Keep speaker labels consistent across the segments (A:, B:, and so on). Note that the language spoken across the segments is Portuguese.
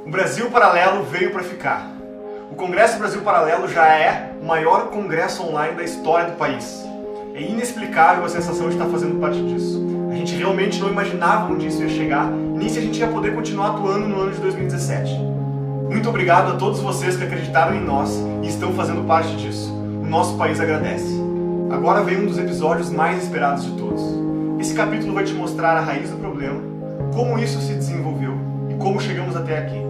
A: O Brasil Paralelo veio para ficar. O Congresso Brasil Paralelo já é o maior congresso online da história do país. É inexplicável a sensação de estar fazendo parte disso. A gente realmente não imaginava onde isso ia chegar, nem se a gente ia poder continuar atuando no ano de 2017. Muito obrigado a todos vocês que acreditaram em nós e estão fazendo parte disso. O nosso país agradece. Agora vem um dos episódios mais esperados de todos. Esse capítulo vai te mostrar a raiz do problema, como isso se desenvolveu e como chegamos até aqui.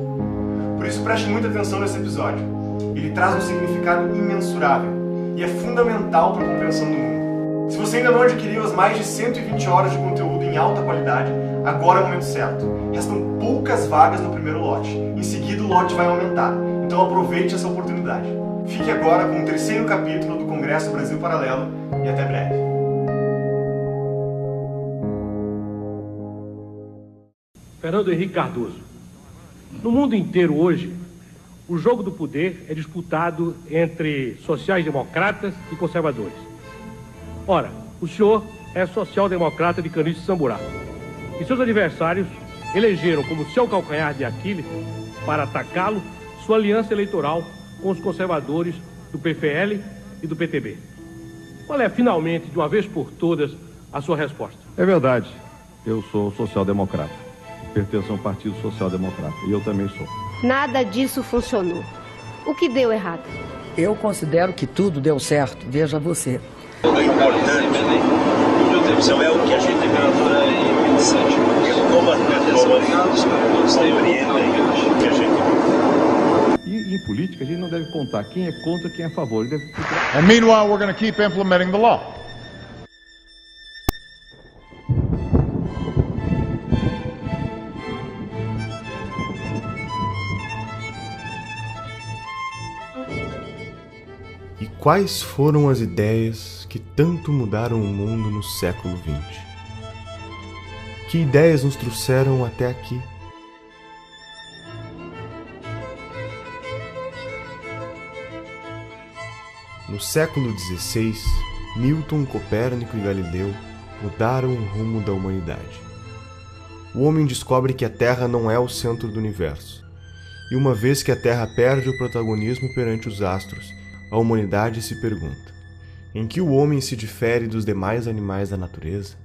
A: Por isso preste muita atenção nesse episódio. Ele traz um significado imensurável e é fundamental para a compreensão do mundo. Se você ainda não adquiriu as mais de 120 horas de conteúdo em alta qualidade, agora é o momento certo. Restam poucas vagas no primeiro lote. Em seguida o lote vai aumentar. Então aproveite essa oportunidade. Fique agora com o terceiro capítulo do Congresso Brasil Paralelo e até breve.
B: Fernando Henrique Cardoso. No mundo inteiro hoje, o jogo do poder é disputado entre sociais-democratas e conservadores. Ora, o senhor é social-democrata de Caniche e Samburá. E seus adversários elegeram como seu calcanhar de Aquiles, para atacá-lo, sua aliança eleitoral com os conservadores do PFL e do PTB. Qual é, finalmente, de uma vez por todas, a sua resposta?
C: É verdade. Eu sou social-democrata. Pertenço a um partido social-democrata. E eu também sou.
D: Nada disso funcionou. O que deu errado?
E: Eu considero que tudo deu certo. Veja você.
F: O importante é o que a gente vê interessante. Como as pessoas compreendem o que a gente vê.
C: E em política a gente não deve contar quem é contra, quem é a favor. Ele deve...
G: And meanwhile, we're going to keep implementing the law.
H: E quais foram as ideias que tanto mudaram o mundo no século XX? Que ideias nos trouxeram até aqui? No século XVI, Newton, Copérnico e Galileu mudaram o rumo da humanidade. O homem descobre que a Terra não é o centro do universo. E uma vez que a Terra perde o protagonismo perante os astros, a humanidade se pergunta: em que o homem se difere dos demais animais da natureza?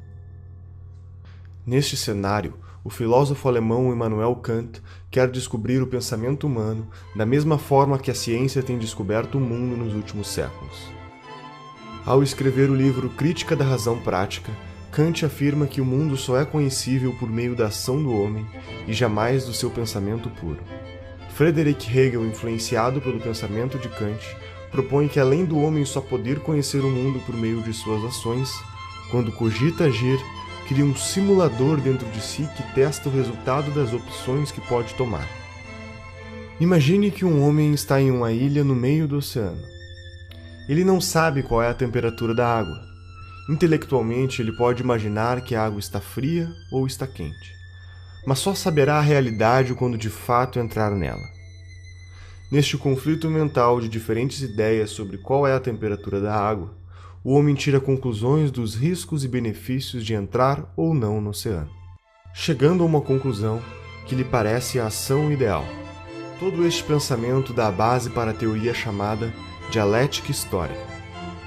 H: Neste cenário, o filósofo alemão Immanuel Kant quer descobrir o pensamento humano da mesma forma que a ciência tem descoberto o mundo nos últimos séculos. Ao escrever o livro Crítica da Razão Prática, Kant afirma que o mundo só é conhecível por meio da ação do homem e jamais do seu pensamento puro. Friedrich Hegel, influenciado pelo pensamento de Kant, propõe que além do homem só poder conhecer o mundo por meio de suas ações, quando cogita agir, cria um simulador dentro de si que testa o resultado das opções que pode tomar. Imagine que um homem está em uma ilha no meio do oceano. Ele não sabe qual é a temperatura da água. Intelectualmente, ele pode imaginar que a água está fria ou está quente, mas só saberá a realidade quando de fato entrar nela. Neste conflito mental de diferentes ideias sobre qual é a temperatura da água, o homem tira conclusões dos riscos e benefícios de entrar ou não no oceano, chegando a uma conclusão que lhe parece a ação ideal. Todo este pensamento dá a base para a teoria chamada dialética histórica,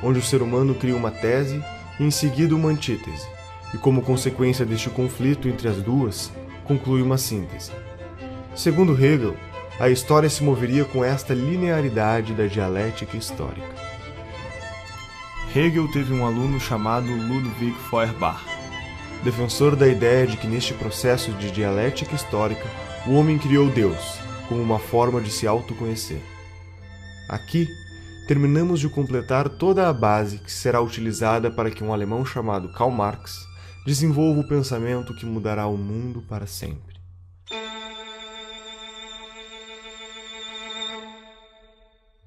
H: onde o ser humano cria uma tese e em seguida uma antítese, e como consequência deste conflito entre as duas, conclui uma síntese. Segundo Hegel, a história se moveria com esta linearidade da dialética histórica. Hegel teve um aluno chamado Ludwig Feuerbach, defensor da ideia de que neste processo de dialética histórica, o homem criou Deus como uma forma de se autoconhecer. Aqui, terminamos de completar toda a base que será utilizada para que um alemão chamado Karl Marx desenvolva o pensamento que mudará o mundo para sempre.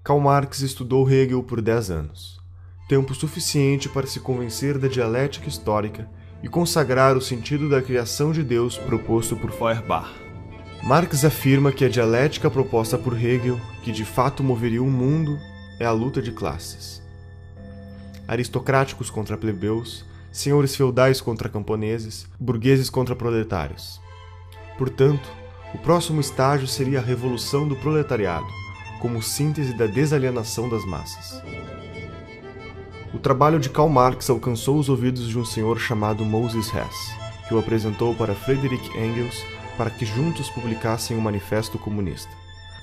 H: Karl Marx estudou Hegel por 10 anos, tempo suficiente para se convencer da dialética histórica e consagrar o sentido da criação de Deus proposto por Feuerbach. Marx afirma que a dialética proposta por Hegel, que de fato moveria o mundo, é a luta de classes. Aristocráticos contra plebeus, senhores feudais contra camponeses, burgueses contra proletários. Portanto, O próximo estágio seria a revolução do proletariado, como síntese da desalienação das massas. O trabalho de Karl Marx alcançou os ouvidos de um senhor chamado Moses Hess, que o apresentou para Friedrich Engels para que juntos publicassem um manifesto comunista,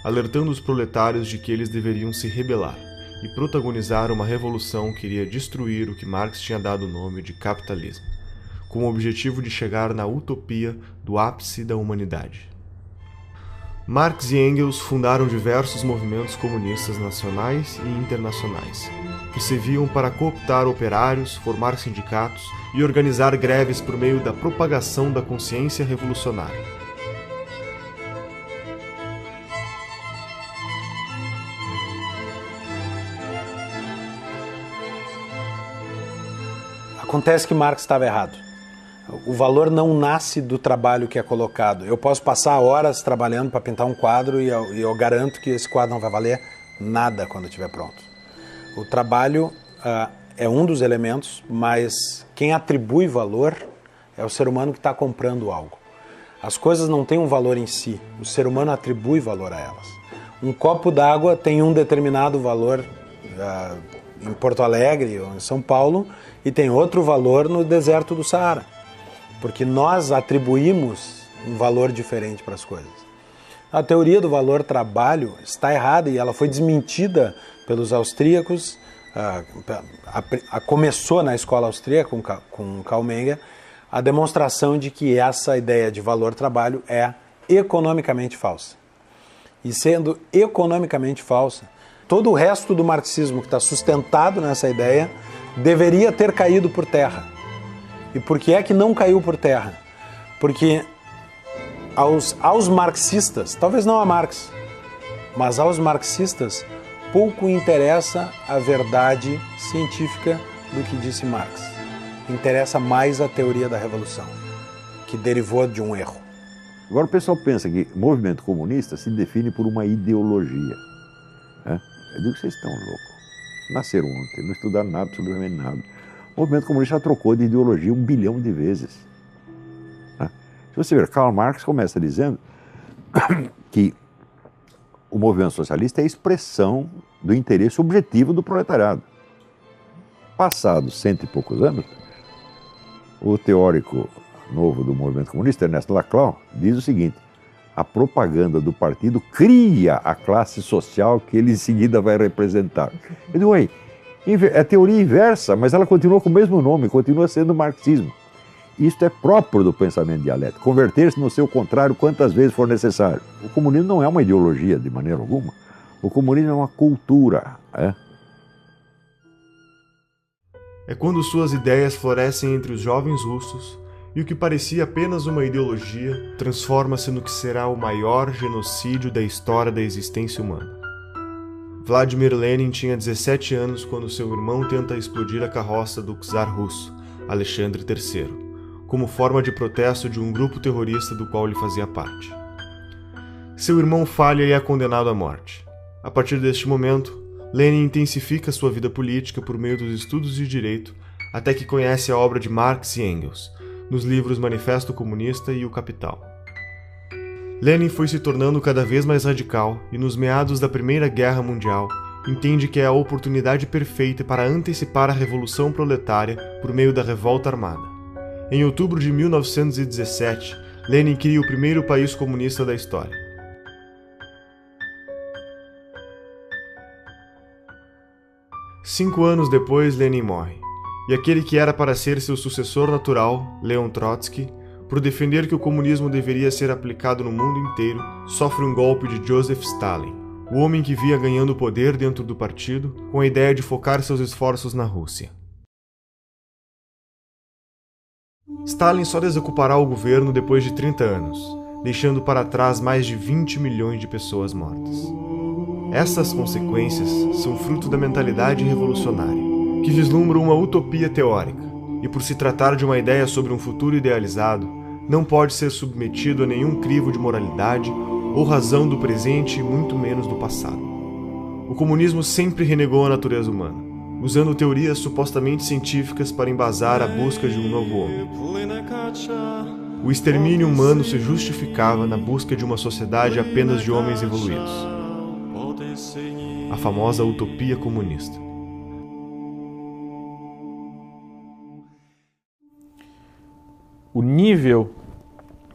H: alertando os proletários de que eles deveriam se rebelar e protagonizar uma revolução que iria destruir o que Marx tinha dado o nome de capitalismo, com o objetivo de chegar na utopia do ápice da humanidade. Marx e Engels fundaram diversos movimentos comunistas nacionais e internacionais, que serviam para cooptar operários, formar sindicatos e organizar greves por meio da propagação da consciência revolucionária.
I: Acontece que Marx estava errado. O valor não nasce do trabalho que é colocado. Eu posso passar horas trabalhando para pintar um quadro e eu garanto que esse quadro não vai valer nada quando estiver pronto. O trabalho é um dos elementos, mas quem atribui valor é o ser humano que está comprando algo. As coisas não têm um valor em si, o ser humano atribui valor a elas. Um copo d'água tem um determinado valor em Porto Alegre ou em São Paulo e tem outro valor no deserto do Saara, porque nós atribuímos um valor diferente para as coisas. A teoria do valor trabalho está errada e ela foi desmentida pelos austríacos. Começou na escola austríaca com Karl Menger a demonstração de que essa ideia de valor trabalho é economicamente falsa. E sendo economicamente falsa, todo o resto do marxismo que está sustentado nessa ideia deveria ter caído por terra. E por que é que não caiu por terra? Porque aos marxistas, talvez não a Marx, mas aos marxistas, pouco interessa a verdade científica do que disse Marx. Interessa mais a teoria da revolução, que derivou de um erro.
J: Agora o pessoal pensa que movimento comunista se define por uma ideologia. Eu digo que vocês estão loucos. Nasceram ontem, não estudaram nada, absolutamente nada. O movimento comunista já trocou de ideologia 1 bilhão de vezes. Se você ver, Karl Marx começa dizendo que o movimento socialista é a expressão do interesse objetivo do proletariado. Passados 100 e poucos anos, o teórico novo do movimento comunista, Ernesto Laclau, diz o seguinte: a propaganda do partido cria a classe social que ele em seguida vai representar. Eu digo, é teoria inversa, mas ela continua com o mesmo nome, continua sendo marxismo. Isto é próprio do pensamento dialético, converter-se no seu contrário quantas vezes for necessário. O comunismo não é uma ideologia de maneira alguma, o comunismo é uma cultura.
H: É quando suas ideias florescem entre os jovens russos e o que parecia apenas uma ideologia transforma-se no que será o maior genocídio da história da existência humana. Vladimir Lenin tinha 17 anos quando seu irmão tenta explodir a carroça do czar russo, Alexandre III, como forma de protesto de um grupo terrorista do qual ele fazia parte. Seu irmão falha e é condenado à morte. A partir deste momento, Lenin intensifica sua vida política por meio dos estudos de direito até que conhece a obra de Marx e Engels, nos livros Manifesto Comunista e O Capital. Lenin foi se tornando cada vez mais radical e, nos meados da Primeira Guerra Mundial, entende que é a oportunidade perfeita para antecipar a Revolução Proletária por meio da revolta armada. Em outubro de 1917, Lenin cria o primeiro país comunista da história. Cinco anos depois, Lenin morre, e aquele que era para ser seu sucessor natural, Leon Trotsky, por defender que o comunismo deveria ser aplicado no mundo inteiro, sofre um golpe de Joseph Stalin, o homem que via ganhando poder dentro do partido, com a ideia de focar seus esforços na Rússia. Stalin só desocupará o governo depois de 30 anos, deixando para trás mais de 20 milhões de pessoas mortas. Essas consequências são fruto da mentalidade revolucionária, que vislumbra uma utopia teórica, e por se tratar de uma ideia sobre um futuro idealizado, não pode ser submetido a nenhum crivo de moralidade ou razão do presente e muito menos do passado. O comunismo sempre renegou a natureza humana, usando teorias supostamente científicas para embasar a busca de um novo homem. o extermínio humano se justificava na busca de uma sociedade apenas de homens evoluídos. A famosa utopia comunista.
K: O nível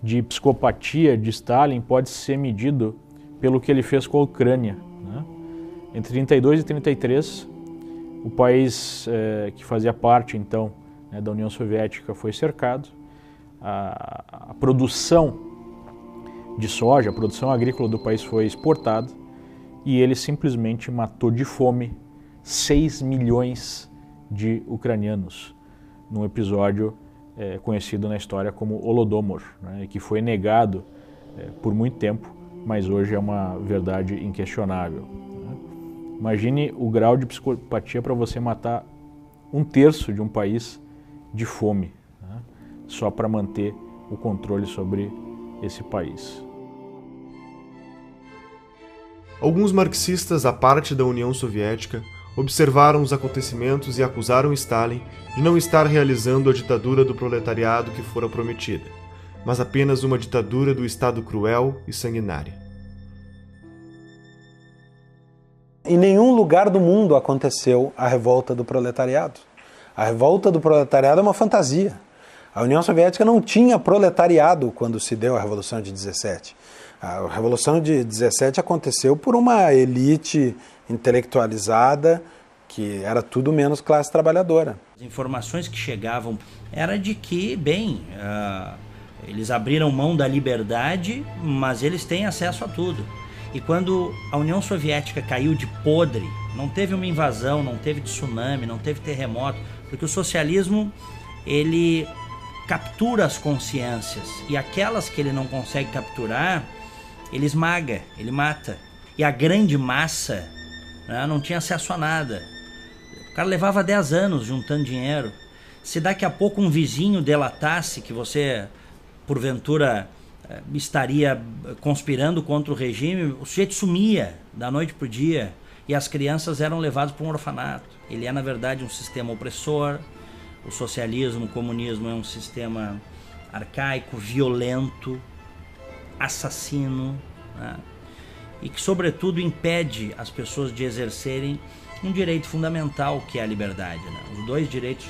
K: de psicopatia de Stalin pode ser medido pelo que ele fez com a Ucrânia, né? Entre 32 e 33, o país que fazia parte, então, né, da União Soviética foi cercado. A produção de soja, a produção agrícola do país foi exportada e ele simplesmente matou de fome 6 milhões de ucranianos num episódio conhecido na história como Holodomor, né, que foi negado por muito tempo, mas hoje é uma verdade inquestionável. Né? Imagine o grau de psicopatia para você matar 1/3 de um país de fome, né, só para manter o controle sobre esse país.
H: Alguns marxistas, à parte da União Soviética, observaram os acontecimentos e acusaram Stalin de não estar realizando a ditadura do proletariado que fora prometida, mas apenas uma ditadura do Estado cruel e sanguinária.
I: Em nenhum lugar do mundo aconteceu a revolta do proletariado. A revolta do proletariado é uma fantasia. A União Soviética não tinha proletariado quando se deu a Revolução de 17. A Revolução de 17 aconteceu por uma elite intelectualizada que era tudo menos classe trabalhadora.
L: As informações que chegavam era de que, eles abriram mão da liberdade, mas eles têm acesso a tudo. E quando a União Soviética caiu de podre, não teve uma invasão, não teve tsunami, não teve terremoto, porque o socialismo, ele captura as consciências, e aquelas que ele não consegue capturar, ele esmaga, ele mata. E a grande massa, né, não tinha acesso a nada. O cara levava 10 anos juntando dinheiro. Se daqui a pouco um vizinho delatasse que você, porventura, estaria conspirando contra o regime, o sujeito sumia da noite para o dia e as crianças eram levadas para um orfanato. Ele é, na verdade, um sistema opressor. O socialismo, o comunismo é um sistema arcaico, violento, assassino, né? E que, sobretudo, impede as pessoas de exercerem um direito fundamental, que é a liberdade, né? Os dois direitos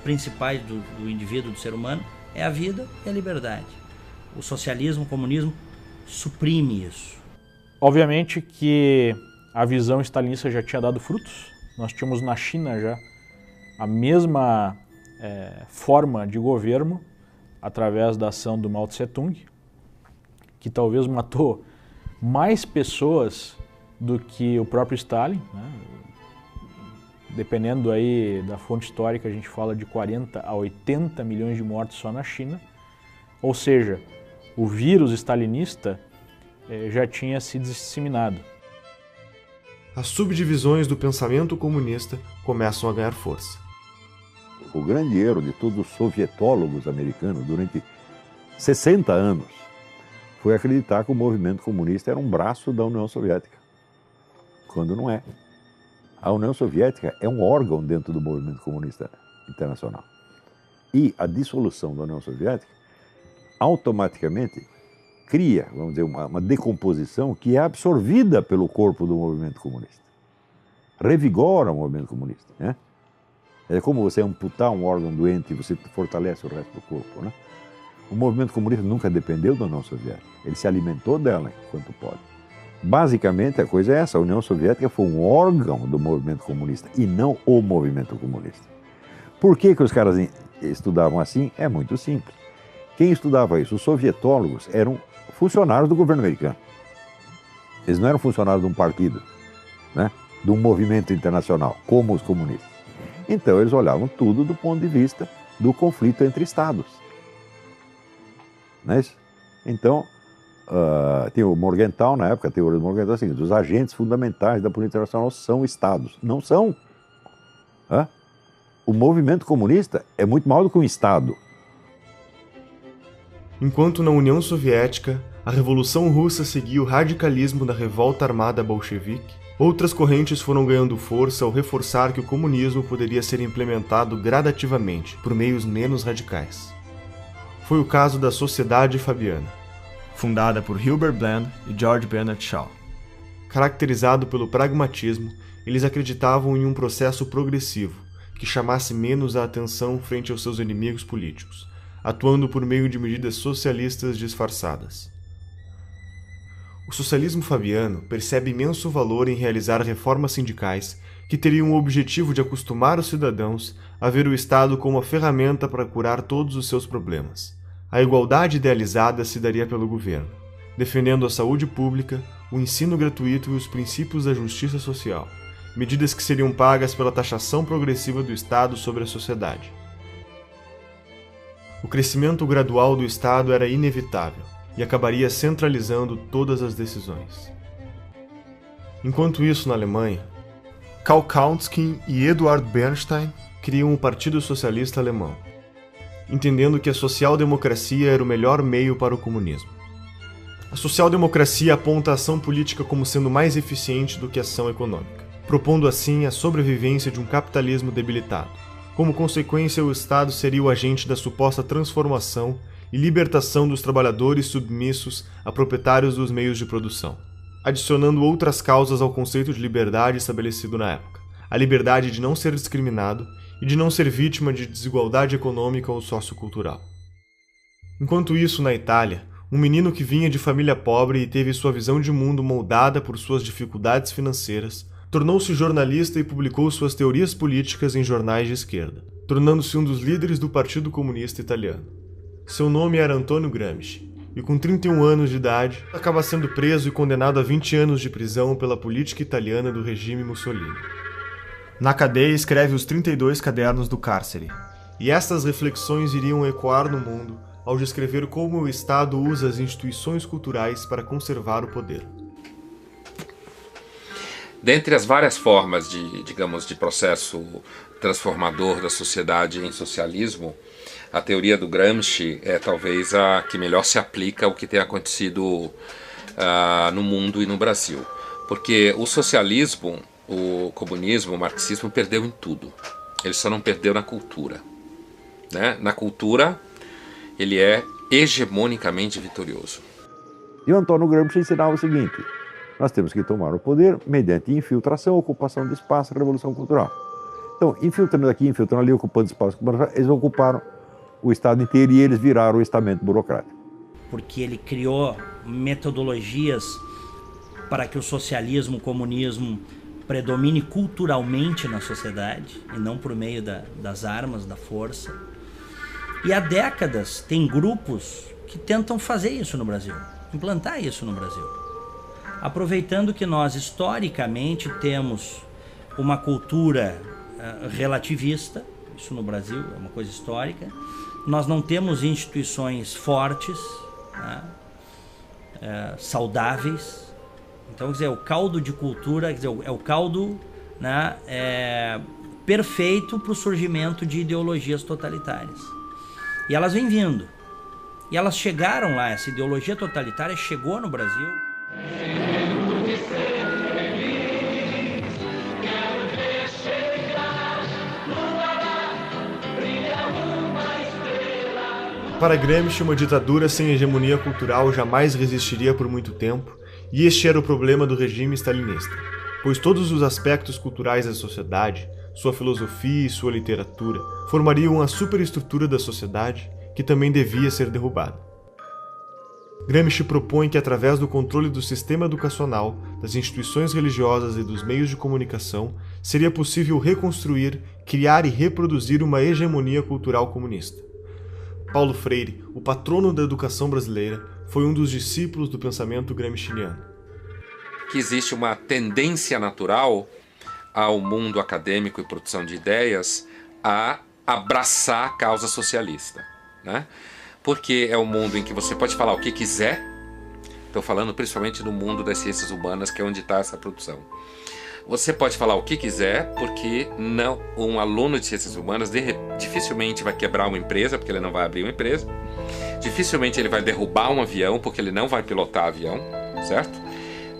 L: principais do indivíduo, do ser humano, é a vida e a liberdade. O socialismo, o comunismo suprime isso.
K: Obviamente que a visão stalinista já tinha dado frutos. Nós tínhamos na China já a mesma forma de governo através da ação do Mao Tse-tung, que talvez matou mais pessoas do que o próprio Stalin, né? Dependendo aí da fonte histórica, a gente fala de 40 a 80 milhões de mortos só na China. Ou seja, o vírus stalinista já tinha se disseminado.
H: As subdivisões do pensamento comunista começam a ganhar força.
J: O grande erro de todos os sovietólogos americanos durante 60 anos foi acreditar que o movimento comunista era um braço da União Soviética, quando não é. A União Soviética é um órgão dentro do movimento comunista internacional. E a dissolução da União Soviética automaticamente cria, vamos dizer, uma decomposição que é absorvida pelo corpo do movimento comunista. Revigora o movimento comunista, né? É como você amputar um órgão doente e você fortalece o resto do corpo, né? O movimento comunista nunca dependeu da União Soviética. Ele se alimentou dela enquanto pode. Basicamente, a coisa é essa. A União Soviética foi um órgão do movimento comunista e não o movimento comunista. Por que os caras estudavam assim? É muito simples. Quem estudava isso? Os sovietólogos eram funcionários do governo americano. Eles não eram funcionários de um partido, né? De um movimento internacional, como os comunistas. Então, eles olhavam tudo do ponto de vista do conflito entre Estados. Não é isso? Então, tem o Morgenthau, na época, a teoria do Morgenthau é a seguinte: os agentes fundamentais da política internacional são Estados. Não são. O movimento comunista é muito maior do que um Estado.
H: Enquanto na União Soviética, a Revolução Russa seguia o radicalismo da revolta armada bolchevique, outras correntes foram ganhando força ao reforçar que o comunismo poderia ser implementado gradativamente, por meios menos radicais. foi o caso da Sociedade Fabiana, fundada por Hilbert Bland e George Bernard Shaw. Caracterizado pelo pragmatismo, eles acreditavam em um processo progressivo, que chamasse menos a atenção frente aos seus inimigos políticos, atuando por meio de medidas socialistas disfarçadas. O socialismo fabiano percebe imenso valor em realizar reformas sindicais que teriam o objetivo de acostumar os cidadãos a ver o Estado como uma ferramenta para curar todos os seus problemas. A igualdade idealizada se daria pelo governo, defendendo a saúde pública, o ensino gratuito e os princípios da justiça social, medidas que seriam pagas pela taxação progressiva do Estado sobre a sociedade. O crescimento gradual do Estado era inevitável e acabaria centralizando todas as decisões. Enquanto isso, na Alemanha, Karl Kautsky e Eduard Bernstein criam o Partido Socialista Alemão, entendendo que a social-democracia era o melhor meio para o comunismo. A social-democracia aponta a ação política como sendo mais eficiente do que a ação econômica, propondo assim a sobrevivência de um capitalismo debilitado. Como consequência, o Estado seria o agente da suposta transformação e libertação dos trabalhadores submissos a proprietários dos meios de produção, adicionando outras causas ao conceito de liberdade estabelecido na época: a liberdade de não ser discriminado e de não ser vítima de desigualdade econômica ou sociocultural. Enquanto isso, na Itália, um menino que vinha de família pobre e teve sua visão de mundo moldada por suas dificuldades financeiras, tornou-se jornalista e publicou suas teorias políticas em jornais de esquerda, tornando-se um dos líderes do Partido Comunista Italiano. Seu nome era Antonio Gramsci, e com 31 anos de idade, acaba sendo preso e condenado a 20 anos de prisão pela política italiana do regime Mussolini. Na cadeia escreve os 32 cadernos do cárcere, e estas reflexões iriam ecoar no mundo ao descrever como o Estado usa as instituições culturais para conservar o poder.
M: Dentre as várias formas de processo transformador da sociedade em socialismo, a teoria do Gramsci é talvez a que melhor se aplica ao que tem acontecido no mundo e no Brasil. Porque o socialismo, o comunismo, o marxismo perdeu em tudo. Ele só não perdeu na cultura, né? Na cultura, ele é hegemonicamente vitorioso.
J: E o Antônio Gramsci ensinava o seguinte: nós temos que tomar o poder mediante infiltração, ocupação de espaço, revolução cultural. Então, infiltrando aqui, infiltrando ali, ocupando espaço, eles ocuparam o Estado inteiro e eles viraram o estamento burocrático.
L: Porque ele criou metodologias para que o socialismo, o comunismo predomine culturalmente na sociedade e não por meio das armas, da força. E há décadas tem grupos que tentam fazer isso no Brasil, implantar isso no Brasil. Aproveitando que nós historicamente temos uma cultura relativista, isso no Brasil é uma coisa histórica, nós não temos instituições fortes, né, saudáveis. Então, quer dizer, o caldo de cultura, quer dizer, é o caldo, né, perfeito para o surgimento de ideologias totalitárias. E elas vêm vindo. E elas chegaram lá, essa ideologia totalitária chegou no Brasil.
H: Para Gramsci, uma ditadura sem hegemonia cultural jamais resistiria por muito tempo, e este era o problema do regime stalinista, pois todos os aspectos culturais da sociedade, sua filosofia e sua literatura, formariam a superestrutura da sociedade que também devia ser derrubada. Gramsci propõe que, através do controle do sistema educacional, das instituições religiosas e dos meios de comunicação, seria possível reconstruir, criar e reproduzir uma hegemonia cultural comunista. Paulo Freire, o patrono da educação brasileira, foi um dos discípulos do pensamento gramsciano.
M: Que existe uma tendência natural ao mundo acadêmico e produção de ideias a abraçar a causa socialista, né? Porque é um mundo em que você pode falar o que quiser. Estou falando principalmente no mundo das ciências humanas, que é onde está essa produção. Você pode falar o que quiser, porque não, um aluno de ciências humanas dificilmente vai quebrar uma empresa, porque ele não vai abrir uma empresa. Dificilmente ele vai derrubar um avião, porque ele não vai pilotar avião, certo?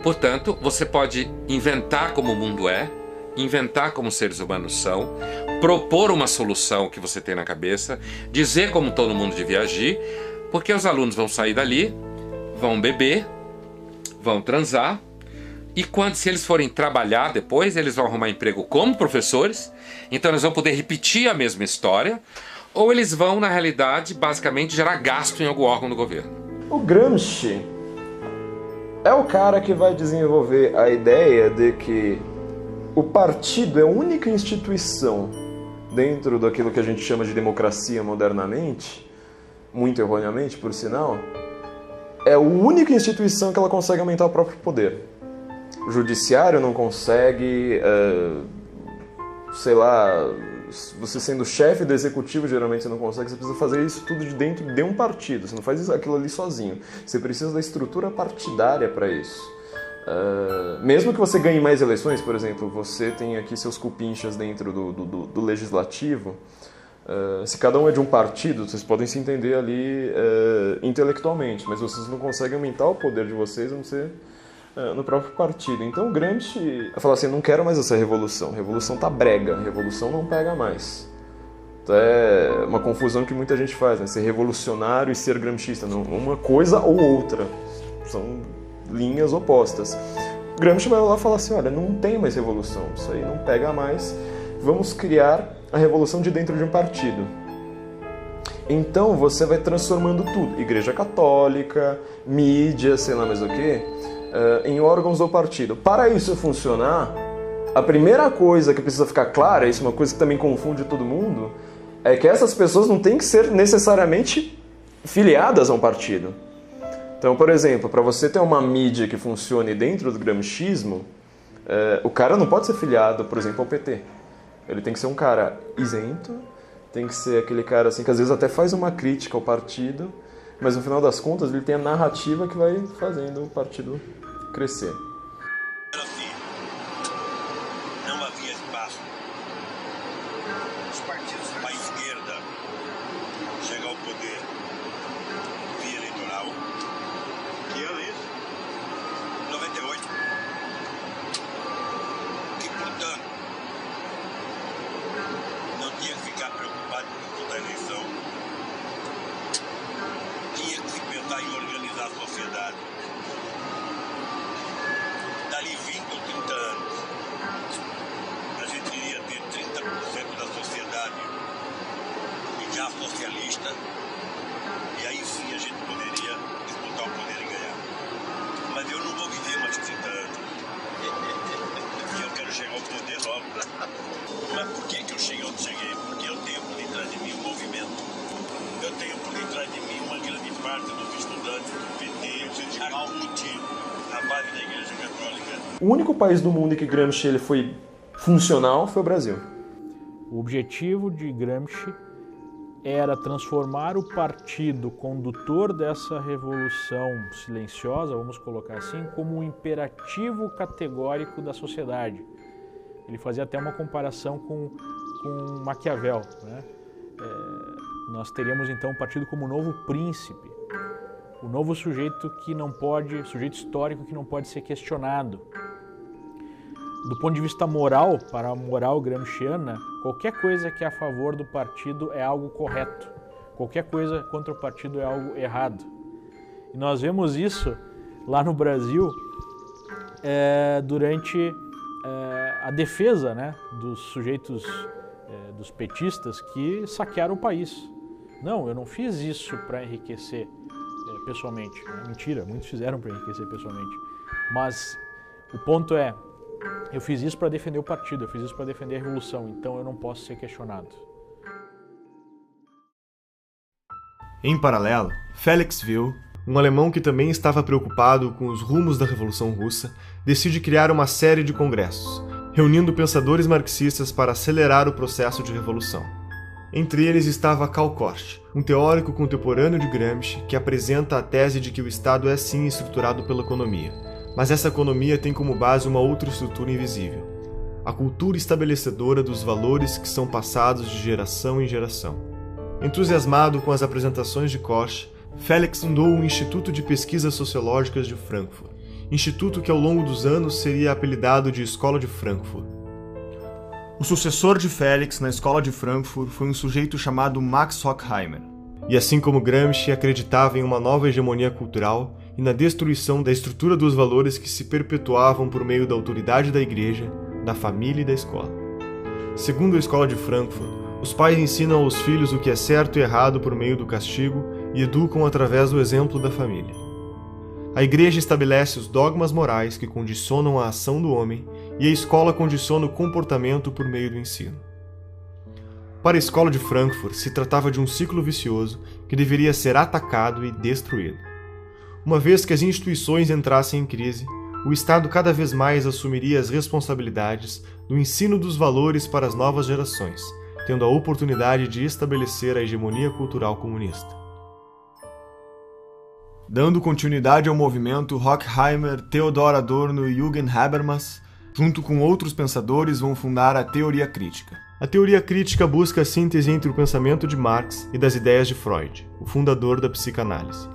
M: Portanto, você pode inventar como o mundo é, inventar como os seres humanos são, propor uma solução que você tem na cabeça, dizer como todo mundo devia agir, porque os alunos vão sair dali, vão beber, vão transar, e se eles forem trabalhar depois, eles vão arrumar emprego como professores, então eles vão poder repetir a mesma história, ou eles vão, na realidade, basicamente gerar gasto em algum órgão do governo.
N: O Gramsci é o cara que vai desenvolver a ideia de que o partido é a única instituição dentro daquilo que a gente chama de democracia modernamente, muito erroneamente, por sinal, é a única instituição que ela consegue aumentar o próprio poder. O judiciário não consegue, sei lá, você sendo chefe do executivo geralmente você não consegue, você precisa fazer isso tudo de dentro de um partido, você não faz aquilo ali sozinho, você precisa da estrutura partidária para isso. Mesmo que você ganhe mais eleições, por exemplo, você tem aqui seus cupinchas dentro do legislativo, se cada um é de um partido, vocês podem se entender ali intelectualmente, mas vocês não conseguem aumentar o poder de vocês, a não ser no próprio partido. Então o Gramsci fala assim, não quero mais essa revolução, revolução tá brega, revolução não pega mais. Então é uma confusão que muita gente faz, né? Ser revolucionário e ser gramscista, não, uma coisa ou outra, são linhas opostas. O Gramsci vai lá e fala assim, olha, não tem mais revolução, isso aí não pega mais, vamos criar a revolução de dentro de um partido. Então você vai transformando tudo, Igreja Católica, mídia, sei lá mais o que, em órgãos do partido. Para isso funcionar, a primeira coisa que precisa ficar clara, isso é uma coisa que também confunde todo mundo, é que essas pessoas não têm que ser necessariamente filiadas a um partido. Então, por exemplo, para você ter uma mídia que funcione dentro do gramscismo, o cara não pode ser filiado, por exemplo, ao PT. Ele tem que ser um cara isento, tem que ser aquele cara assim que às vezes até faz uma crítica ao partido, mas no final das contas ele tem a narrativa que vai fazendo o partido crescer.
F: Não havia espaço. Os partidos à esquerda chegam ao poder via eleitoral. Que ano é isso? 98. E, portanto, não tinha que ficar preocupado com toda a eleição. Tinha que se pensar em organizar a sociedade. Dali 20 ou 30 anos, a gente iria ter 30% da sociedade já socialista, e aí sim a gente poderia disputar o poder e ganhar. Mas eu não vou viver mais 30 anos. E eu quero chegar ao poder logo. Mas por que eu cheguei onde cheguei? Porque eu tenho por detrás de mim um movimento. Eu tenho por detrás de mim uma grande parte dos estudantes do PT, a CUT, a base da Igreja Católica.
N: O único país do mundo em que Gramsci ele foi funcional foi o Brasil.
K: O objetivo de Gramsci era transformar o partido condutor dessa revolução silenciosa, vamos colocar assim, como um imperativo categórico da sociedade. Ele fazia até uma comparação com Maquiavel, né? Nós teríamos então o partido como o novo príncipe, o novo sujeito que não pode, sujeito histórico que não pode ser questionado. Do ponto de vista moral, para a moral gramsciana, qualquer coisa que é a favor do partido é algo correto. Qualquer coisa contra o partido é algo errado. E nós vemos isso lá no Brasil durante a defesa, né, dos sujeitos, dos petistas que saquearam o país. Não, eu não fiz isso para enriquecer pessoalmente. Mentira, muitos fizeram para enriquecer pessoalmente. Mas o ponto é, eu fiz isso para defender o partido, eu fiz isso para defender a revolução, então eu não posso ser questionado.
H: Em paralelo, Felix Wilh, um alemão que também estava preocupado com os rumos da Revolução Russa, decide criar uma série de congressos, reunindo pensadores marxistas para acelerar o processo de revolução. Entre eles estava Karl Korsch, um teórico contemporâneo de Gramsci que apresenta a tese de que o Estado é sim estruturado pela economia, mas essa economia tem como base uma outra estrutura invisível, a cultura estabelecedora dos valores que são passados de geração em geração. Entusiasmado com as apresentações de Korsch, Felix fundou o Instituto de Pesquisas Sociológicas de Frankfurt, instituto que ao longo dos anos seria apelidado de Escola de Frankfurt. O sucessor de Félix na escola de Frankfurt foi um sujeito chamado Max Horkheimer. E assim como Gramsci acreditava em uma nova hegemonia cultural e na destruição da estrutura dos valores que se perpetuavam por meio da autoridade da igreja, da família e da escola. Segundo a escola de Frankfurt, os pais ensinam aos filhos o que é certo e errado por meio do castigo e educam através do exemplo da família. A igreja estabelece os dogmas morais que condicionam a ação do homem e a escola condiciona o comportamento por meio do ensino. Para a escola de Frankfurt, se tratava de um ciclo vicioso que deveria ser atacado e destruído. Uma vez que as instituições entrassem em crise, o Estado cada vez mais assumiria as responsabilidades do ensino dos valores para as novas gerações, tendo a oportunidade de estabelecer a hegemonia cultural comunista. Dando continuidade ao movimento, Horkheimer, Theodor Adorno e Jürgen Habermas, junto com outros pensadores, vão fundar a teoria crítica. A teoria crítica busca a síntese entre o pensamento de Marx e das ideias de Freud, o fundador da psicanálise.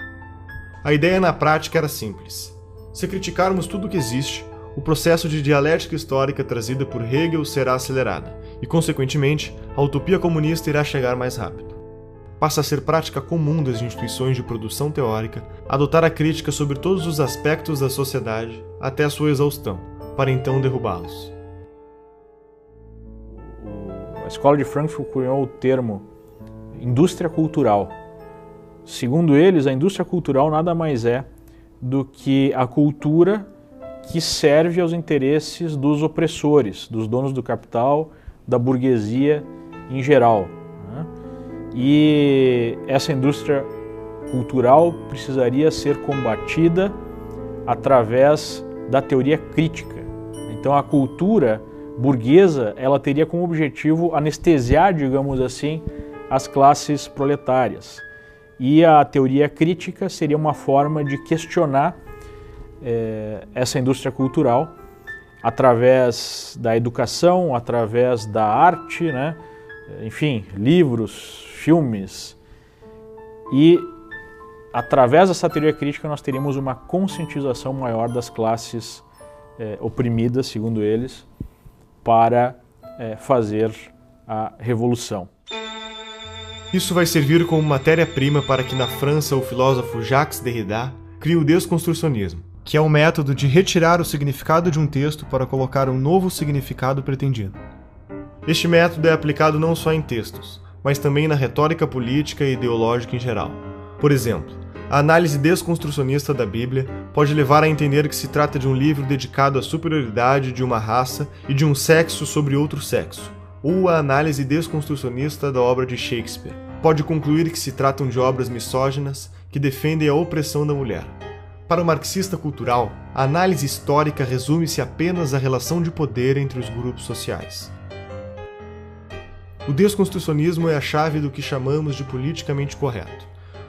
H: A ideia na prática era simples. Se criticarmos tudo o que existe, o processo de dialética histórica trazida por Hegel será acelerado, e, consequentemente, a utopia comunista irá chegar mais rápido. Passa a ser prática comum das instituições de produção teórica adotar a crítica sobre todos os aspectos da sociedade até a sua exaustão, para então derrubá-los.
K: A escola de Frankfurt cunhou o termo indústria cultural. Segundo eles, a indústria cultural nada mais é do que a cultura que serve aos interesses dos opressores, dos donos do capital, da burguesia em geral. E essa indústria cultural precisaria ser combatida através da teoria crítica. Então a cultura burguesa, ela teria como objetivo anestesiar, digamos assim, as classes proletárias. E a teoria crítica seria uma forma de questionar essa indústria cultural através da educação, através da arte, né? Enfim, livros, filmes. E através dessa teoria crítica nós teríamos uma conscientização maior das classes oprimidas, segundo eles, para fazer a revolução.
H: Isso vai servir como matéria-prima para que na França o filósofo Jacques Derrida crie o desconstrucionismo, que é o método de retirar o significado de um texto para colocar um novo significado pretendido. Este método é aplicado não só em textos, mas também na retórica política e ideológica em geral. Por exemplo, a análise desconstrucionista da Bíblia pode levar a entender que se trata de um livro dedicado à superioridade de uma raça e de um sexo sobre outro sexo, ou a análise desconstrucionista da obra de Shakespeare pode concluir que se tratam de obras misóginas que defendem a opressão da mulher. Para o marxista cultural, a análise histórica resume-se apenas à relação de poder entre os grupos sociais. O desconstrucionismo é a chave do que chamamos de politicamente correto,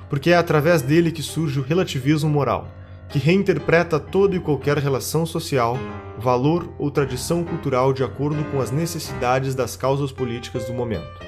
H: porque é através dele que surge o relativismo moral, que reinterpreta toda e qualquer relação social, valor ou tradição cultural de acordo com as necessidades das causas políticas do momento.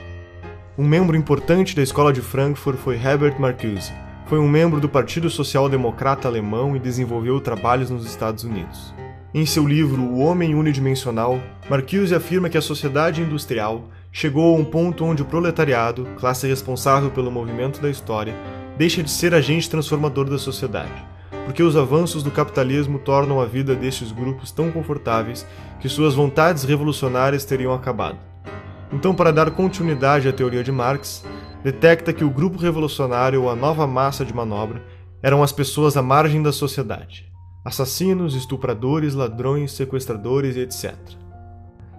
H: Um membro importante da escola de Frankfurt foi Herbert Marcuse. Foi um membro do Partido Social Democrata Alemão e desenvolveu trabalhos nos Estados Unidos. Em seu livro O Homem Unidimensional, Marcuse afirma que a sociedade industrial chegou a um ponto onde o proletariado, classe responsável pelo movimento da história, deixa de ser agente transformador da sociedade, porque os avanços do capitalismo tornam a vida destes grupos tão confortáveis que suas vontades revolucionárias teriam acabado. Então, para dar continuidade à teoria de Marx, detecta que o grupo revolucionário ou a nova massa de manobra eram as pessoas à margem da sociedade, assassinos, estupradores, ladrões, sequestradores e etc.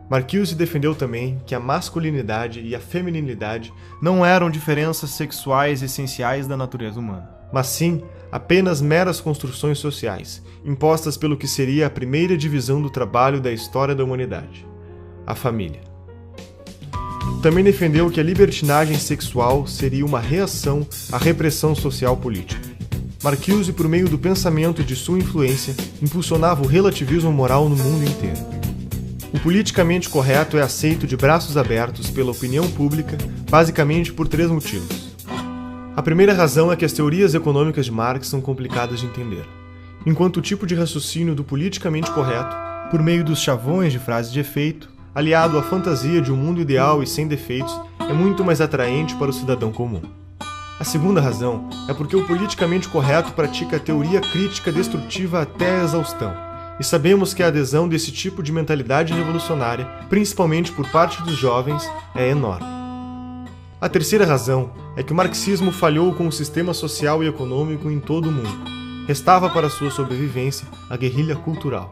H: Marcuse defendeu também que a masculinidade e a feminilidade não eram diferenças sexuais essenciais da natureza humana, mas sim apenas meras construções sociais, impostas pelo que seria a primeira divisão do trabalho da história da humanidade, a família. Também defendeu que a libertinagem sexual seria uma reação à repressão social política. Marcuse, por meio do pensamento e de sua influência, impulsionava o relativismo moral no mundo inteiro. O politicamente correto é aceito de braços abertos pela opinião pública, basicamente por 3 motivos. A primeira razão é que as teorias econômicas de Marx são complicadas de entender, enquanto o tipo de raciocínio do politicamente correto, por meio dos chavões de frases de efeito, aliado à fantasia de um mundo ideal e sem defeitos, é muito mais atraente para o cidadão comum. A segunda razão é porque o politicamente correto pratica a teoria crítica destrutiva até a exaustão, e sabemos que a adesão desse tipo de mentalidade revolucionária, principalmente por parte dos jovens, é enorme. A terceira razão é que o marxismo falhou com o sistema social e econômico em todo o mundo. Restava para sua sobrevivência a guerrilha cultural.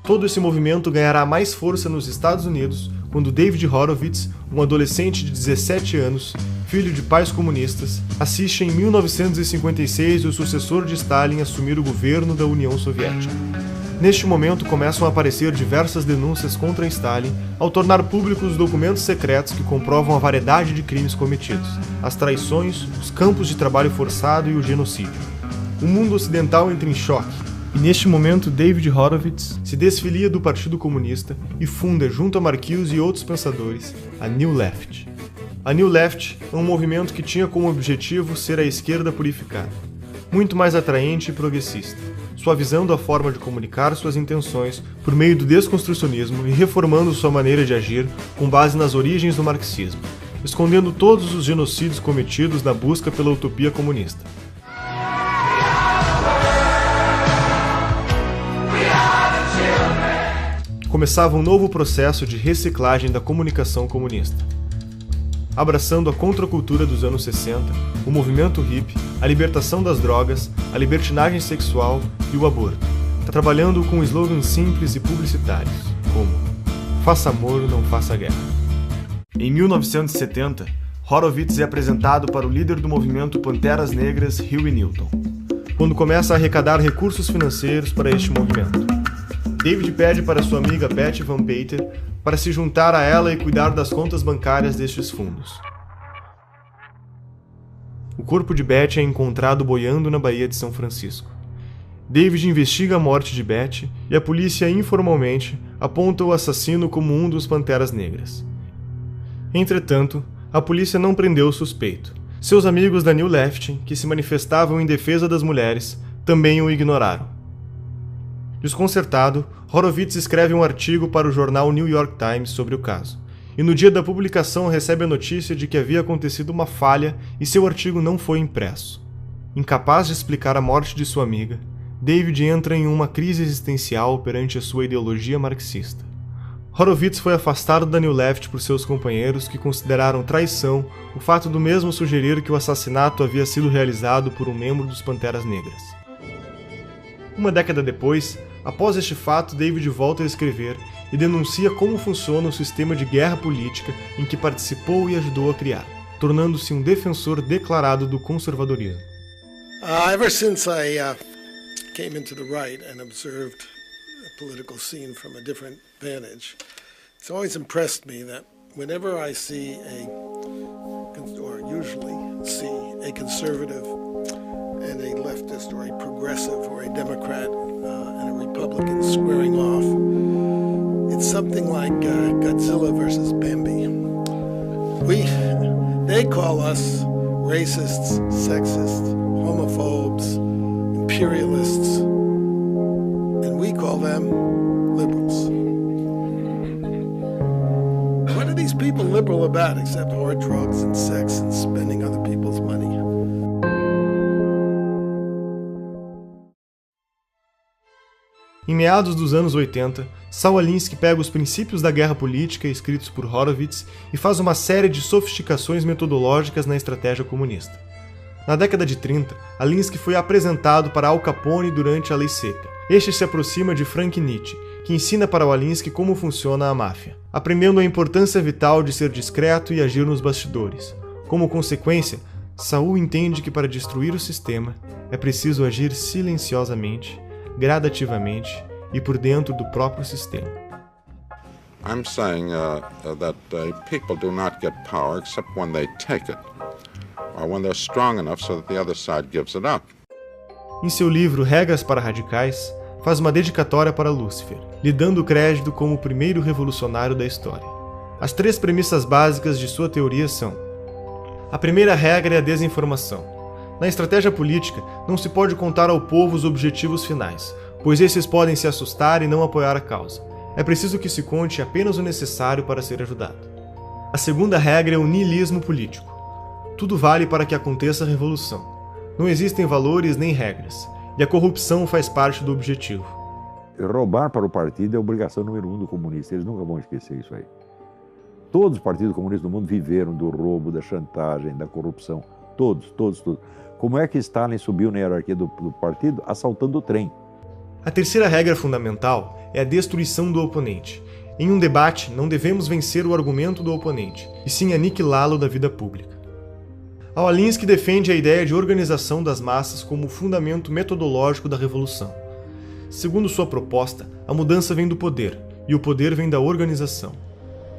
H: Todo esse movimento ganhará mais força nos Estados Unidos quando David Horowitz, um adolescente de 17 anos, filho de pais comunistas, assiste em 1956 o sucessor de Stalin assumir o governo da União Soviética. Neste momento começam a aparecer diversas denúncias contra Stalin ao tornar públicos documentos secretos que comprovam a variedade de crimes cometidos, as traições, os campos de trabalho forçado e o genocídio. O mundo ocidental entra em choque, e neste momento David Horowitz se desfilia do Partido Comunista e funda, junto a Marcuse e outros pensadores, a New Left. A New Left é um movimento que tinha como objetivo ser a esquerda purificada, muito mais atraente e progressista, suavizando a forma de comunicar suas intenções por meio do desconstrucionismo e reformando sua maneira de agir com base nas origens do marxismo, escondendo todos os genocídios cometidos na busca pela utopia comunista. Começava um novo processo de reciclagem da comunicação comunista. Abraçando a contracultura dos anos 60, o movimento hippie, a libertação das drogas, a libertinagem sexual e o aborto, trabalhando com slogans simples e publicitários, como "Faça amor, não faça guerra". Em 1970, Horowitz é apresentado para o líder do movimento Panteras Negras, Huey Newton, quando começa a arrecadar recursos financeiros para este movimento. David pede para sua amiga Betty Van Pater para se juntar a ela e cuidar das contas bancárias destes fundos. O corpo de Betty é encontrado boiando na Baía de São Francisco. David investiga a morte de Betty e a polícia informalmente aponta o assassino como um dos Panteras Negras. Entretanto, a polícia não prendeu o suspeito. Seus amigos da New Left, que se manifestavam em defesa das mulheres, também o ignoraram. Desconcertado, Horowitz escreve um artigo para o jornal New York Times sobre o caso, e no dia da publicação recebe a notícia de que havia acontecido uma falha e seu artigo não foi impresso. Incapaz de explicar a morte de sua amiga, David entra em uma crise existencial perante a sua ideologia marxista. Horowitz foi afastado da New Left por seus companheiros, que consideraram traição o fato do mesmo sugerir que o assassinato havia sido realizado por um membro dos Panteras Negras. Uma década depois, após este fato, David volta a escrever e denuncia como funciona o sistema de guerra política em que participou e ajudou a criar, tornando-se um defensor declarado do conservadorismo.
O: Ever since I came into the right and observed the political scene from a different vantage, it's always impressed me that whenever I see or usually see a conservative and a leftist or a progressive or a Democrat and a Republican squaring off, it's something like Godzilla versus Bambi. They call us racists, sexists, homophobes, imperialists, and we call them liberals. What are these people liberal about except hard drugs and sex and spending other people's money?
H: Em meados dos anos 80, Saul Alinsky pega os princípios da guerra política escritos por Horowitz e faz uma série de sofisticações metodológicas na estratégia comunista. Na década de 30, Alinsky foi apresentado para Al Capone durante a Lei Seca. Este se aproxima de Frank Nietzsche, que ensina para o Alinsky como funciona a máfia, aprendendo a importância vital de ser discreto e agir nos bastidores. Como consequência, Saul entende que para destruir o sistema é preciso agir silenciosamente, gradativamente e por dentro do próprio sistema.
G: I'm saying that people do not get power except when they take it, or when they're strong enough so that the other side gives it up.
H: Em seu livro Regras para Radicais, faz uma dedicatória para Lúcifer, lhe dando crédito como o primeiro revolucionário da história. As 3 premissas básicas de sua teoria são: a primeira regra é a desinformação. Na estratégia política, não se pode contar ao povo os objetivos finais, pois esses podem se assustar e não apoiar a causa. É preciso que se conte apenas o necessário para ser ajudado. A segunda regra é o niilismo político. Tudo vale para que aconteça a revolução. Não existem valores nem regras, e a corrupção faz parte do objetivo.
J: Roubar para o partido é a obrigação número 1 do comunista. Eles nunca vão esquecer isso aí. Todos os partidos comunistas do mundo viveram do roubo, da chantagem, da corrupção. Todos. Como é que Stalin subiu na hierarquia do partido? Assaltando o trem.
H: A terceira regra fundamental é a destruição do oponente. Em um debate, não devemos vencer o argumento do oponente, e sim aniquilá-lo da vida pública. Alinsky defende a ideia de organização das massas como o fundamento metodológico da revolução. Segundo sua proposta, a mudança vem do poder, e o poder vem da organização.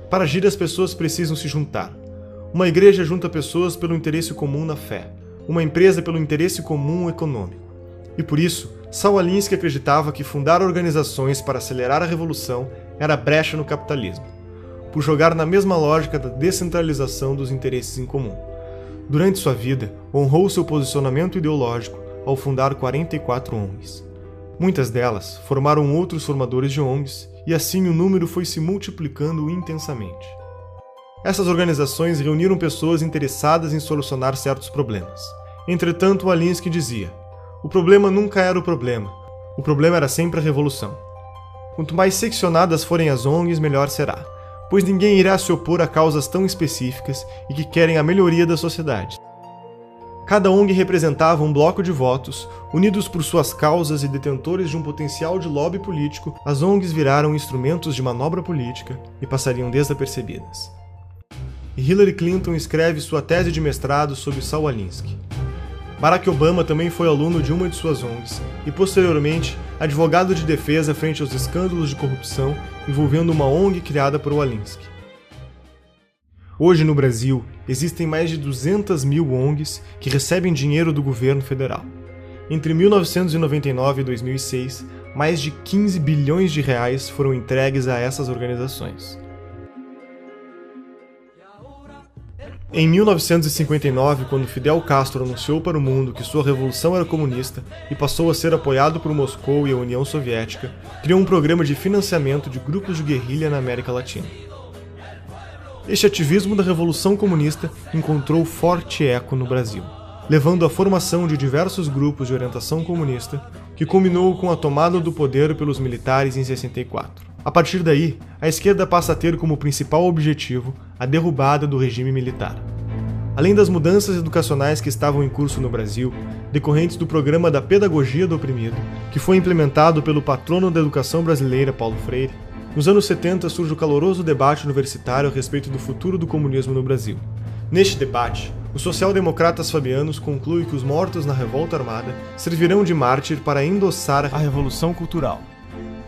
H: Para agir, as pessoas precisam se juntar. Uma igreja junta pessoas pelo interesse comum na fé, uma empresa pelo interesse comum econômico. E por isso, Saul Alinsky acreditava que fundar organizações para acelerar a revolução era brecha no capitalismo, por jogar na mesma lógica da descentralização dos interesses em comum. Durante sua vida, honrou seu posicionamento ideológico ao fundar 44 ONGs. Muitas delas formaram outros formadores de ONGs, e assim o número foi se multiplicando intensamente. Essas organizações reuniram pessoas interessadas em solucionar certos problemas. Entretanto, Alinsky dizia: o problema nunca era o problema era sempre a revolução. Quanto mais seccionadas forem as ONGs, melhor será, pois ninguém irá se opor a causas tão específicas e que querem a melhoria da sociedade. Cada ONG representava um bloco de votos, unidos por suas causas e detentores de um potencial de lobby político. As ONGs viraram instrumentos de manobra política e passariam desapercebidas. E Hillary Clinton escreve sua tese de mestrado sobre Saul Alinsky. Barack Obama também foi aluno de uma de suas ONGs e, posteriormente, advogado de defesa frente aos escândalos de corrupção envolvendo uma ONG criada por Alinsky. Hoje, no Brasil, existem mais de 200 mil ONGs que recebem dinheiro do governo federal. Entre 1999 e 2006, mais de 15 bilhões de reais foram entregues a essas organizações. Em 1959, quando Fidel Castro anunciou para o mundo que sua revolução era comunista e passou a ser apoiado por Moscou e a União Soviética, criou um programa de financiamento de grupos de guerrilha na América Latina. Este ativismo da Revolução Comunista encontrou forte eco no Brasil, levando à formação de diversos grupos de orientação comunista, que culminou com a tomada do poder pelos militares em 64. A partir daí, a esquerda passa a ter como principal objetivo a derrubada do regime militar. Além das mudanças educacionais que estavam em curso no Brasil, decorrentes do programa da Pedagogia do Oprimido, que foi implementado pelo patrono da educação brasileira, Paulo Freire, nos anos 70 surge o caloroso debate universitário a respeito do futuro do comunismo no Brasil. Neste debate, os social-democratas fabianos concluem que os mortos na revolta armada servirão de mártir para endossar a Revolução Cultural.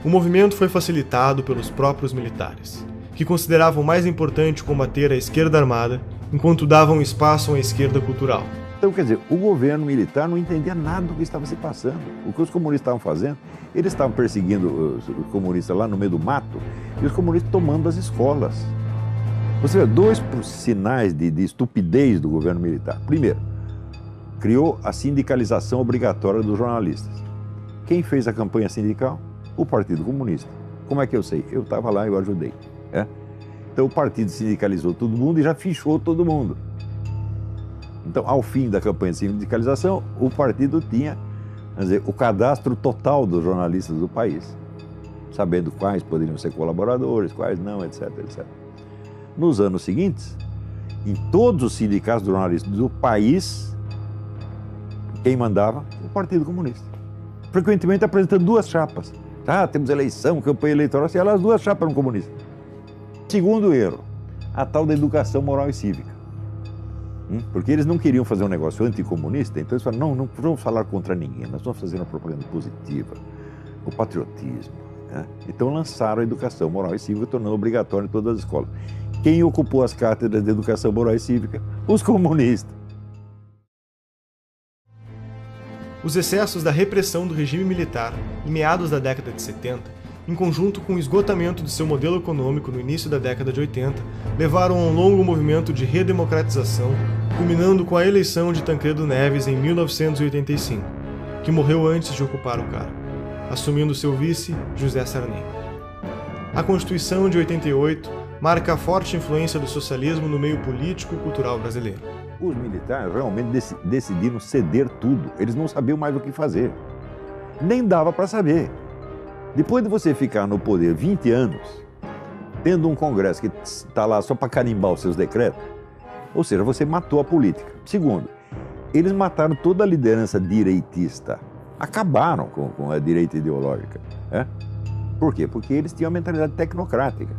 H: O movimento foi facilitado pelos próprios militares, que consideravam mais importante combater a esquerda armada, enquanto davam espaço à esquerda cultural.
J: Então, quer dizer, o governo militar não entendia nada do que estava se passando. O que os comunistas estavam fazendo, eles estavam perseguindo os comunistas lá no meio do mato, e os comunistas tomando as escolas. Você vê, dois sinais de estupidez do governo militar. Primeiro, criou a sindicalização obrigatória dos jornalistas. Quem fez a campanha sindical? O Partido Comunista. Como é que eu sei? Eu estava lá e eu ajudei. Então o partido sindicalizou todo mundo e já fichou todo mundo. Então, ao fim da campanha de sindicalização, o partido tinha, quer dizer, o cadastro total dos jornalistas do país, sabendo quais poderiam ser colaboradores, quais não, etc, etc. Nos anos seguintes, em todos os sindicatos de jornalistas do país, quem mandava? O Partido Comunista. Frequentemente apresentando duas chapas. Temos eleição, campanha eleitoral, e as duas chapas eram comunistas. Segundo erro, a tal da educação moral e cívica. Porque eles não queriam fazer um negócio anticomunista, então eles falaram, não vamos falar contra ninguém, nós vamos fazer uma propaganda positiva, o patriotismo. Então lançaram a educação moral e cívica, tornando obrigatório em todas as escolas. Quem ocupou as cátedras de educação moral e cívica? Os comunistas.
H: Os excessos da repressão do regime militar, em meados da década de 70, em conjunto com o esgotamento de seu modelo econômico no início da década de 80, levaram a um longo movimento de redemocratização, culminando com a eleição de Tancredo Neves em 1985, que morreu antes de ocupar o cargo, assumindo seu vice, José Sarney. A Constituição de 88 marca a forte influência do socialismo no meio político e cultural brasileiro.
J: Os militares realmente decidiram ceder tudo. Eles não sabiam mais o que fazer. Nem dava para saber. Depois de você ficar no poder 20 anos, tendo um Congresso que está lá só para carimbar os seus decretos, ou seja, você matou a política. Segundo, eles mataram toda a liderança direitista. Acabaram com a direita ideológica. Né? Por quê? Porque eles tinham a mentalidade tecnocrática.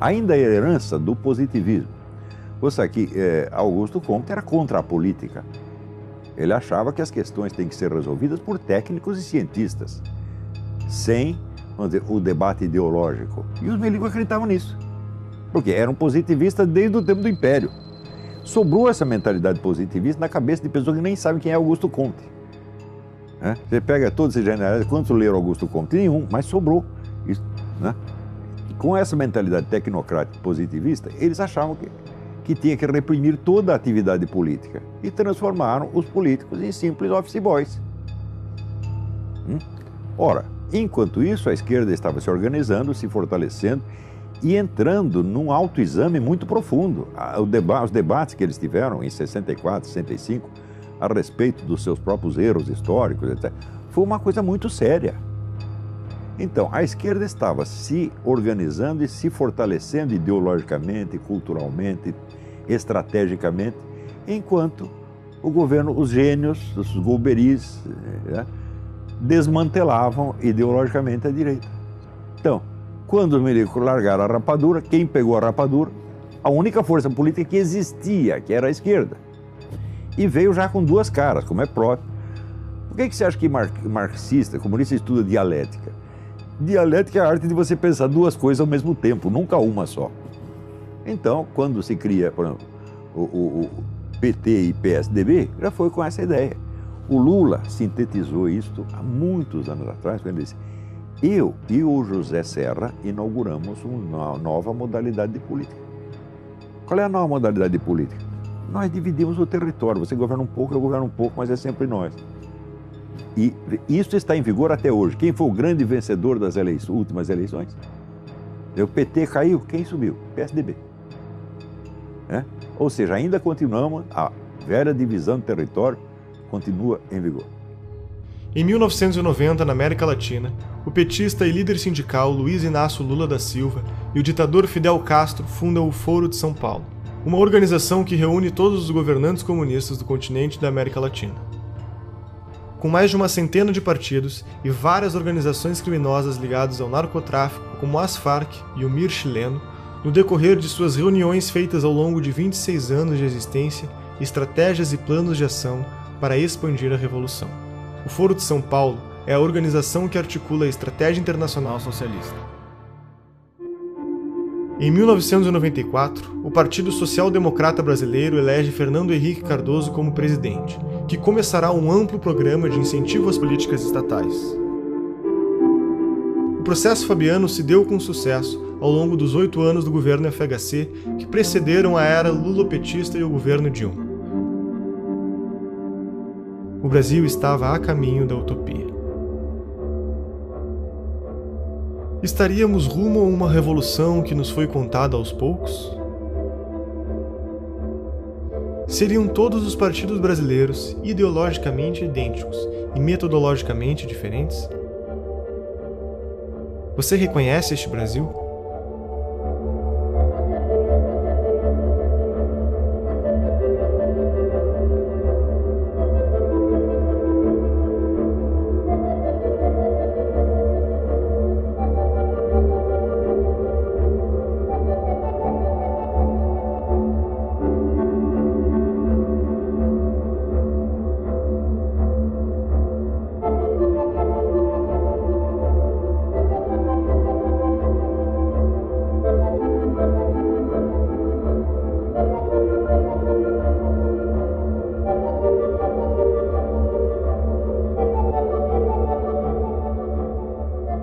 J: Ainda a herança do positivismo. Você sabe que Augusto Comte era contra a política. Ele achava que as questões têm que ser resolvidas por técnicos e cientistas, sem, vamos dizer, o debate ideológico. E os milicos acreditavam nisso, porque eram positivistas desde o tempo do Império. Sobrou essa mentalidade positivista na cabeça de pessoas que nem sabem quem é Augusto Comte. Você pega todos esses generais, quantos leram Augusto Comte? Nenhum, mas sobrou. Isso, né? Com essa mentalidade tecnocrática positivista, eles achavam que tinha que reprimir toda a atividade política e transformaram os políticos em simples office boys. Ora, enquanto isso, a esquerda estava se organizando, se fortalecendo e entrando num autoexame muito profundo. Os debates que eles tiveram em 64, 65, a respeito dos seus próprios erros históricos, etc., foi uma coisa muito séria. Então, a esquerda estava se organizando e se fortalecendo ideologicamente, culturalmente, estrategicamente, enquanto o governo, os gênios, os golberis, desmantelavam ideologicamente a direita. Então, quando os milicos largaram a rapadura, quem pegou a rapadura? A única força política que existia, que era a esquerda. E veio já com duas caras, como é próprio. Por que você acha que marxista, comunista, estuda dialética? Dialética é a arte de você pensar duas coisas ao mesmo tempo, nunca uma só. Então, quando se cria, por exemplo, o PT e PSDB, já foi com essa ideia. O Lula sintetizou isto há muitos anos atrás, quando ele disse: eu e o José Serra inauguramos uma nova modalidade de política. Qual é a nova modalidade de política? Nós dividimos o território, você governa um pouco, eu governo um pouco, mas é sempre nós. E isso está em vigor até hoje. Quem foi o grande vencedor das últimas eleições? O PT caiu, quem subiu? PSDB. Ou seja, ainda continuamos, a velha divisão de território continua em vigor.
H: Em 1990, na América Latina, o petista e líder sindical Luiz Inácio Lula da Silva e o ditador Fidel Castro fundam o Foro de São Paulo, uma organização que reúne todos os governantes comunistas do continente da América Latina. Com mais de uma centena de partidos e várias organizações criminosas ligadas ao narcotráfico, como as Farc e o MIR chileno, no decorrer de suas reuniões feitas ao longo de 26 anos de existência, estratégias e planos de ação para expandir a revolução. O Foro de São Paulo é a organização que articula a estratégia internacional socialista. Em 1994, o Partido Social Democrata Brasileiro elege Fernando Henrique Cardoso como presidente, que começará um amplo programa de incentivo às políticas estatais. O processo fabiano se deu com sucesso ao longo dos 8 anos do governo FHC que precederam a era lulopetista e o governo Dilma. O Brasil estava a caminho da utopia. Estaríamos rumo a uma revolução que nos foi contada aos poucos? Seriam todos os partidos brasileiros ideologicamente idênticos e metodologicamente diferentes? Você reconhece este Brasil?